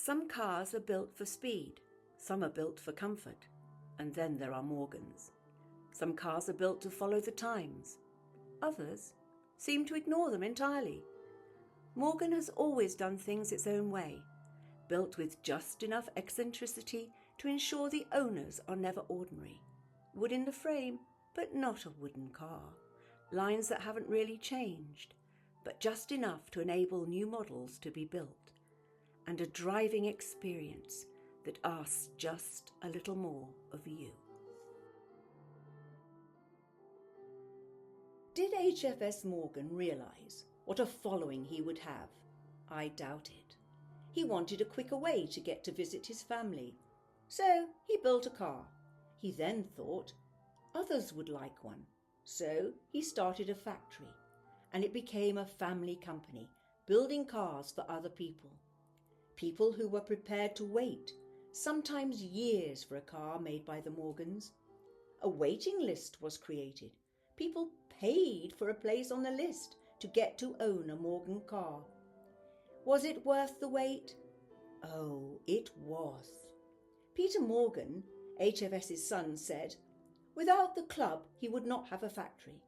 Some cars are built for speed, some are built for comfort, and then there are Morgans. Some cars are built to follow the times, others seem to ignore them entirely. Morgan has always done things its own way, built with just enough eccentricity to ensure the owners are never ordinary. Wood in the frame, but not a wooden car. Lines that haven't really changed, but just enough to enable new models to be built. And a driving experience that asks just a little more of you. Did HFS Morgan realise what a following he would have? I doubt it. He wanted a quicker way to get to visit his family, so he built a car. He then thought others would like one, so he started a factory, and it became a family company, building cars for other people. People who were prepared to wait, sometimes years, for a car made by the Morgans. A waiting list was created. People paid for a place on the list to get to own a Morgan car. Was it worth the wait? Oh, it was. Peter Morgan, HFS's son, said, without the club he would not have a factory.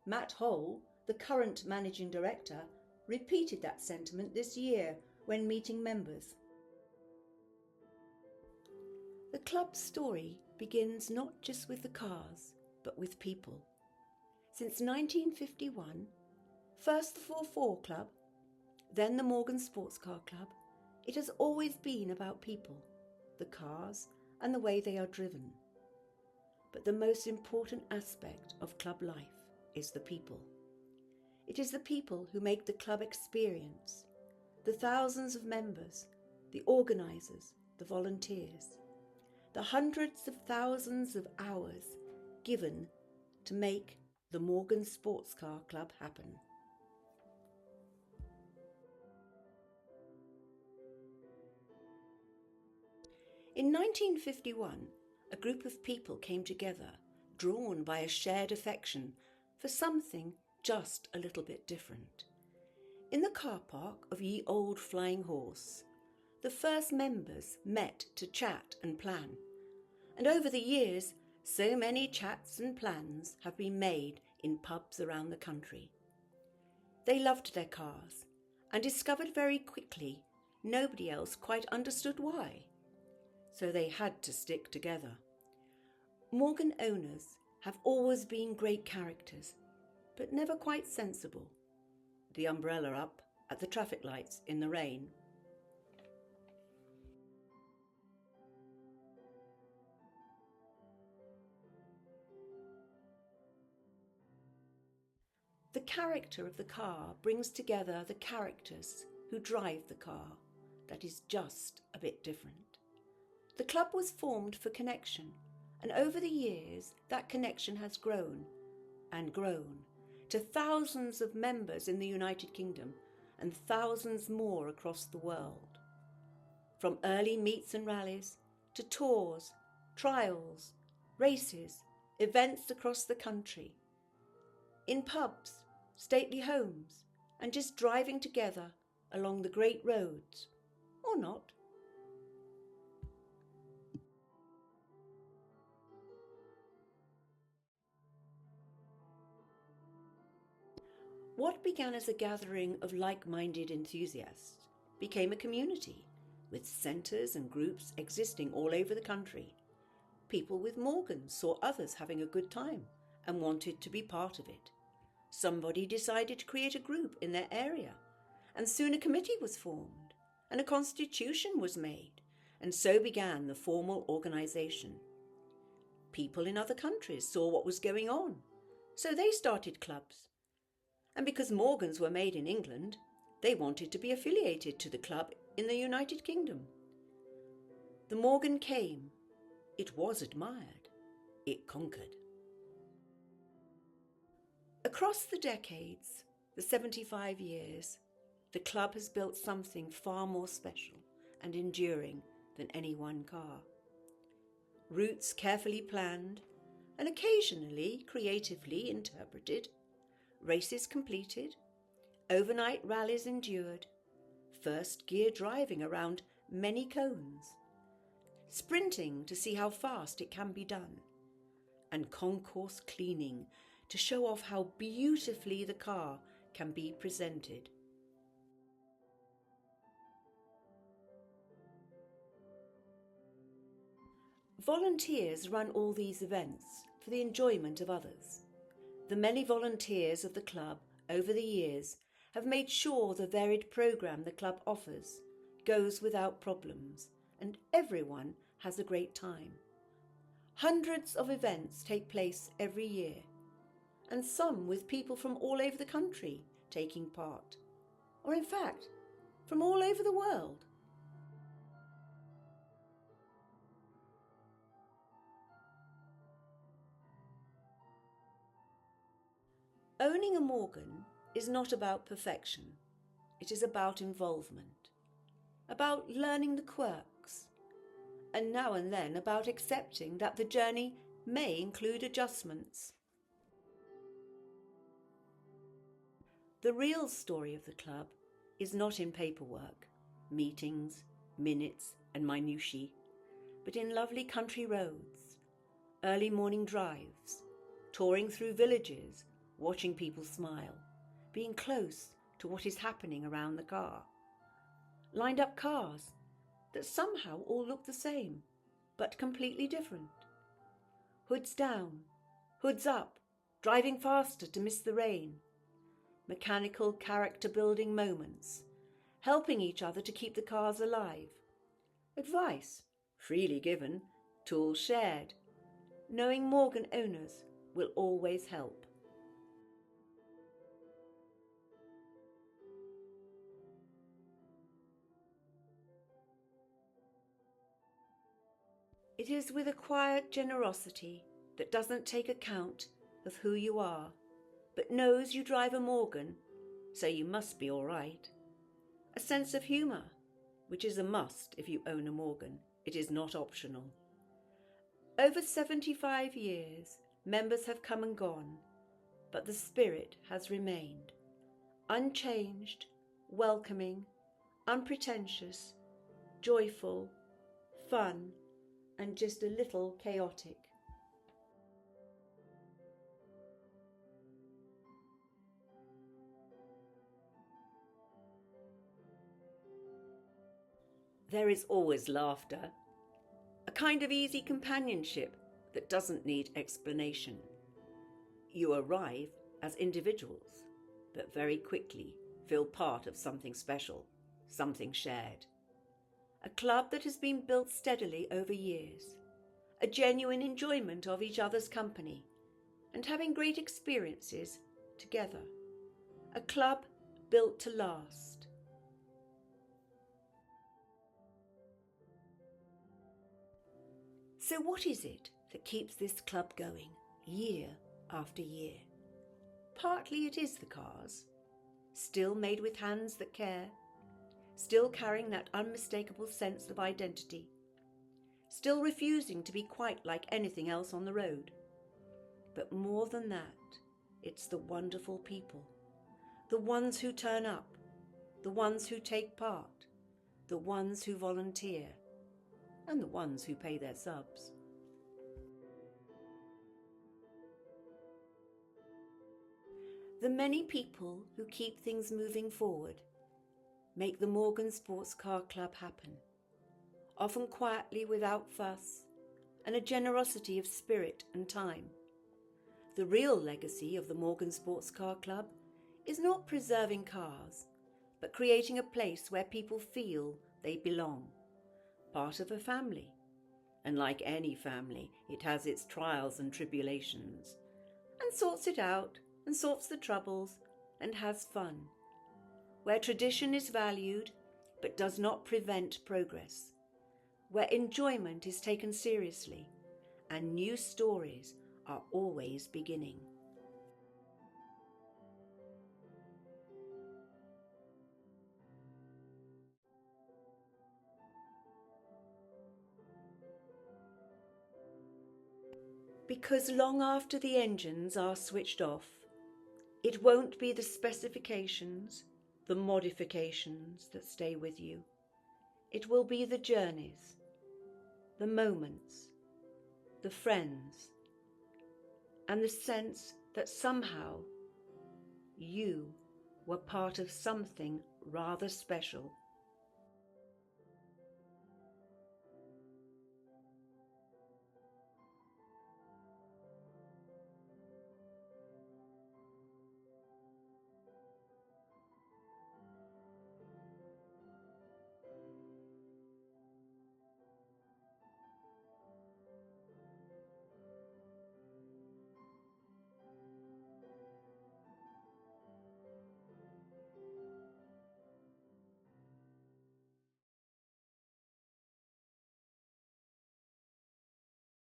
Matt Hole, the current managing director, repeated that sentiment this year when meeting members. The club's story begins not just with the cars, but with people. Since 1951, first the 4-4 Club, then the Morgan Sports Car Club, it has always been about people, the cars and the way they are driven. But the most important aspect of club life is the people. It is the people who make the club experience, the thousands of members, the organisers, the volunteers, the hundreds of thousands of hours given to make the Morgan Sports Car Club happen. In 1951, a group of people came together, drawn by a shared affection for something just a little bit different. In the car park of Ye Old Flying Horse, the first members met to chat and plan, and over the years, so many chats and plans have been made in pubs around the country. They loved their cars and discovered very quickly nobody else quite understood why. So they had to stick together. Morgan owners have always been great characters, but never quite sensible. The umbrella up at the traffic lights in the rain. The character of the car brings together the characters who drive the car. That is just a bit different. The club was formed for connection, and over the years that connection has grown and grown to thousands of members in the United Kingdom and thousands more across the world. From early meets and rallies to tours, trials, races, events across the country, in pubs, stately homes, and just driving together along the great roads, or not. What began as a gathering of like-minded enthusiasts became a community, with centres and groups existing all over the country. People with Morgans saw others having a good time and wanted to be part of it. Somebody decided to create a group in their area, and soon a committee was formed, and a constitution was made, and so began the formal organisation. People in other countries saw what was going on, so they started clubs. And because Morgans were made in England, they wanted to be affiliated to the club in the United Kingdom. The Morgan came. It was admired. It conquered. Across the decades, the 75 years, the club has built something far more special and enduring than any one car. Routes carefully planned and occasionally creatively interpreted, races completed, overnight rallies endured, first gear driving around many cones, sprinting to see how fast it can be done, and concourse cleaning to show off how beautifully the car can be presented. Volunteers run all these events for the enjoyment of others. The many volunteers of the club over the years have made sure the varied programme the club offers goes without problems and everyone has a great time. Hundreds of events take place every year, and some with people from all over the country taking part, or in fact, from all over the world. Owning a Morgan is not about perfection. It is about involvement, about learning the quirks, and now and then about accepting that the journey may include adjustments. The real story of the club is not in paperwork, meetings, minutes and minutiae, but in lovely country roads, early morning drives, touring through villages, watching people smile, being close to what is happening around the car. Lined up cars that somehow all look the same, but completely different. Hoods down, hoods up, driving faster to miss the rain. Mechanical character-building moments, helping each other to keep the cars alive. Advice, freely given, tools shared. Knowing Morgan owners will always help. It is with a quiet generosity that doesn't take account of who you are, but knows you drive a Morgan, so you must be all right. A sense of humour, which is a must if you own a Morgan. It is not optional. Over 75 years, members have come and gone, but the spirit has remained. Unchanged, welcoming, unpretentious, joyful, fun, and just a little chaotic. There is always laughter, a kind of easy companionship that doesn't need explanation. You arrive as individuals, but very quickly feel part of something special, something shared. A club that has been built steadily over years, a genuine enjoyment of each other's company, and having great experiences together. A club built to last. So what is it that keeps this club going year after year? Partly it is the cars, still made with hands that care, still carrying that unmistakable sense of identity, still refusing to be quite like anything else on the road. But more than that, it's the wonderful people, the ones who turn up, the ones who take part, the ones who volunteer, and the ones who pay their subs. The many people who keep things moving forward make the Morgan Sports Car Club happen, often quietly without fuss, and a generosity of spirit and time. The real legacy of the Morgan Sports Car Club is not preserving cars, but creating a place where people feel they belong, part of a family. And like any family, it has its trials and tribulations, and sorts it out, and sorts the troubles, and has fun. Where tradition is valued, but does not prevent progress. Where enjoyment is taken seriously, and new stories are always beginning. Because long after the engines are switched off, it won't be the specifications, the modifications that stay with you. It will be the journeys, the moments, the friends, and the sense that somehow you were part of something rather special